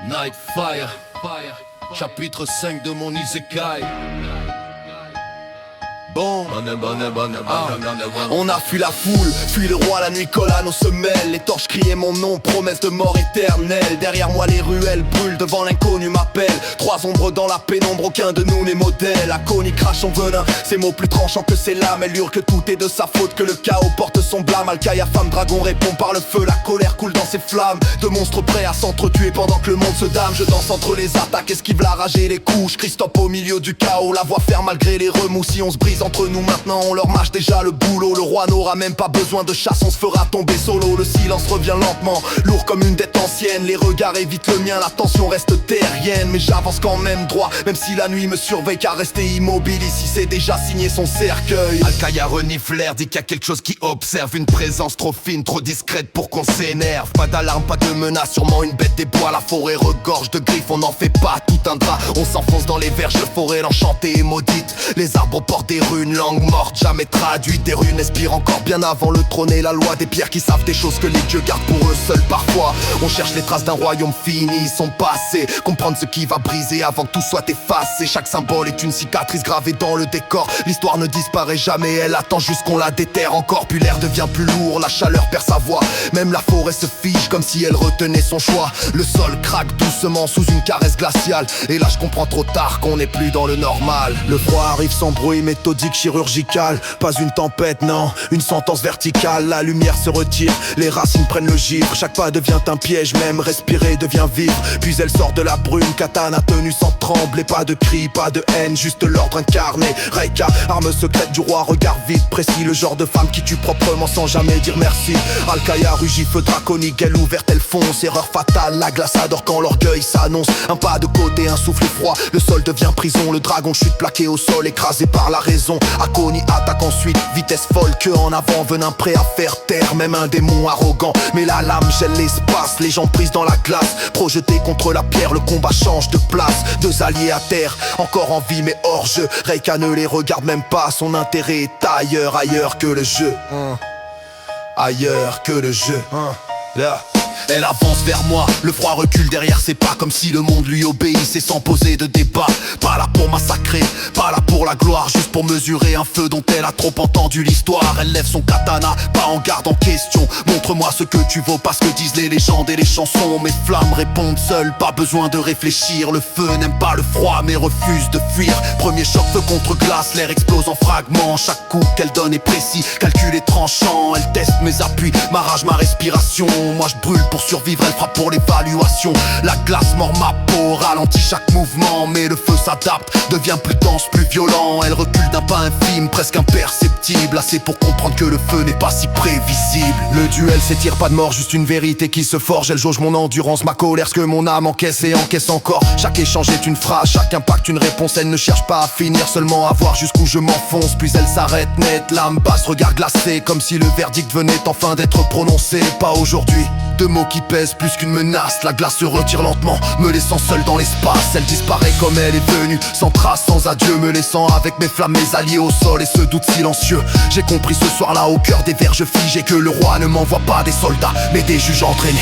Nightfire, chapitre 5 de mon Isekai. Bon, on a fui la foule, fui le roi, la nuit colle à nos semelles. Les torches criaient mon nom, promesse de mort éternelle. Derrière moi les ruelles brûlent, devant l'inconnu m'appelle. Trois ombres dans la pénombre, aucun de nous n'est modèle. Akoni crache son venin, ses mots plus tranchants que ses lames. Elle hurle que tout est de sa faute, que le chaos porte son blâme. Alkaya femme dragon répond par le feu, la colère coule dans ses flammes. De monstres prêts à s'entretuer pendant que le monde se dame. Je danse entre les attaques, esquive la rage et les couches. Christophe au milieu du chaos, la voix ferme malgré les remous. Si on se brise entre nous maintenant, on leur mâche déjà le boulot. Le roi n'aura même pas besoin de chasse, on se fera tomber solo. Le silence revient lentement, lourd comme une dette ancienne. Les regards évitent le mien, la tension reste terrienne. Mais j'avance quand même droit, même si la nuit me surveille. Car rester immobile ici c'est déjà signé son cercueil. Alkaya renifle l'air, dit qu'il y a quelque chose qui observe. Une présence trop fine, trop discrète pour qu'on s'énerve. Pas d'alarme, pas de menace, sûrement une bête des bois. La forêt regorge de griffes, on n'en fait pas tout un drap. On s'enfonce dans les verges de forêt, l'enchantée et maudite. Les arbres portent des runes, langue morte, jamais traduite. Des runes expirent encore bien avant le trône et la loi. Des pierres qui savent des choses que les dieux gardent pour eux seuls parfois. On cherche les traces d'un royaume fini, son passé. Comprendre ce qui va briser avant que tout soit effacé. Chaque symbole est une cicatrice gravée dans le décor. L'histoire ne disparaît jamais, elle attend juste qu'on la déterre encore. Puis l'air devient plus lourd, la chaleur perd sa voix. Même la forêt se fige comme si elle retenait son choix. Le sol craque doucement sous une caresse glaciale. Et là je comprends trop tard qu'on n'est plus dans le normal. Le froid arrive sans bruit, méthodique, chirurgical. Pas une tempête, non, une sentence verticale. La lumière se retire, les racines prennent le givre. Chaque pas devient un piège, même respirer devient vivre. Puis elle sort de la brume, katana tenue sans trembler. Pas de cris, pas de haine, juste l'ordre incarné. Reika, arme secrète du roi, regard vide, précis. Le genre de femme qui tue proprement sans jamais dire merci. Alkaya rugit, feu draconique, elle ouverte, elle fonce. Erreur fatale, la glace adore quand l'orgueil s'annonce. Un pas de côté, un souffle froid, le sol devient prison. Le dragon chute plaqué au sol, écrasé par la raison. Akoni attaque ensuite, vitesse folle, que en avant, venin prêt à faire taire. Même un démon arrogant, mais la lame gèle l'espace. Les gens prises dans la glace, projetés contre la pierre. Le combat change de place, deux alliés à terre, encore en vie mais hors jeu. Reika ne les regarde même pas, son intérêt est ailleurs. Ailleurs que le jeu, ailleurs que le jeu. Elle avance vers moi, le froid recule derrière ses pas. Comme si le monde lui obéissait sans poser de débat. Pas là pour massacrer, pas là pour la gloire. Juste pour mesurer un feu dont elle a trop entendu l'histoire. Elle lève son katana, pas en garde en question. Montre-moi ce que tu vaux, pas ce que disent les légendes et les chansons. Mes flammes répondent seules, pas besoin de réfléchir. Le feu n'aime pas le froid mais refuse de fuir. Premier choc, feu contre glace, l'air explose en fragments. Chaque coup qu'elle donne est précis, calculé tranchant. Elle teste mes appuis, ma rage, ma respiration. Moi je brûle pour survivre, elle frappe pour l'évaluation. La glace mord ma peau, ralentit chaque mouvement. Mais le feu s'adapte, devient plus dense, plus violent. Elle recule d'un pas infime, presque imperceptible. Assez pour comprendre que le feu n'est pas si prévisible. Le duel s'étire, pas de mort, juste une vérité qui se forge. Elle jauge mon endurance, ma colère, ce que mon âme encaisse et encaisse encore. Chaque échange est une phrase, chaque impact une réponse. Elle ne cherche pas à finir, seulement à voir jusqu'où je m'enfonce. Puis elle s'arrête net, l'âme basse, regard glacé. Comme si le verdict venait enfin d'être prononcé. Pas aujourd'hui. Deux mots qui pèsent plus qu'une menace. La glace se retire lentement, me laissant seul dans l'espace. Elle disparaît comme elle est venue, sans trace, sans adieu. Me laissant avec mes flammes, mes alliés au sol et ce doute silencieux. J'ai compris ce soir-là au cœur des verges figées que le roi ne m'envoie pas des soldats mais des juges entraînés.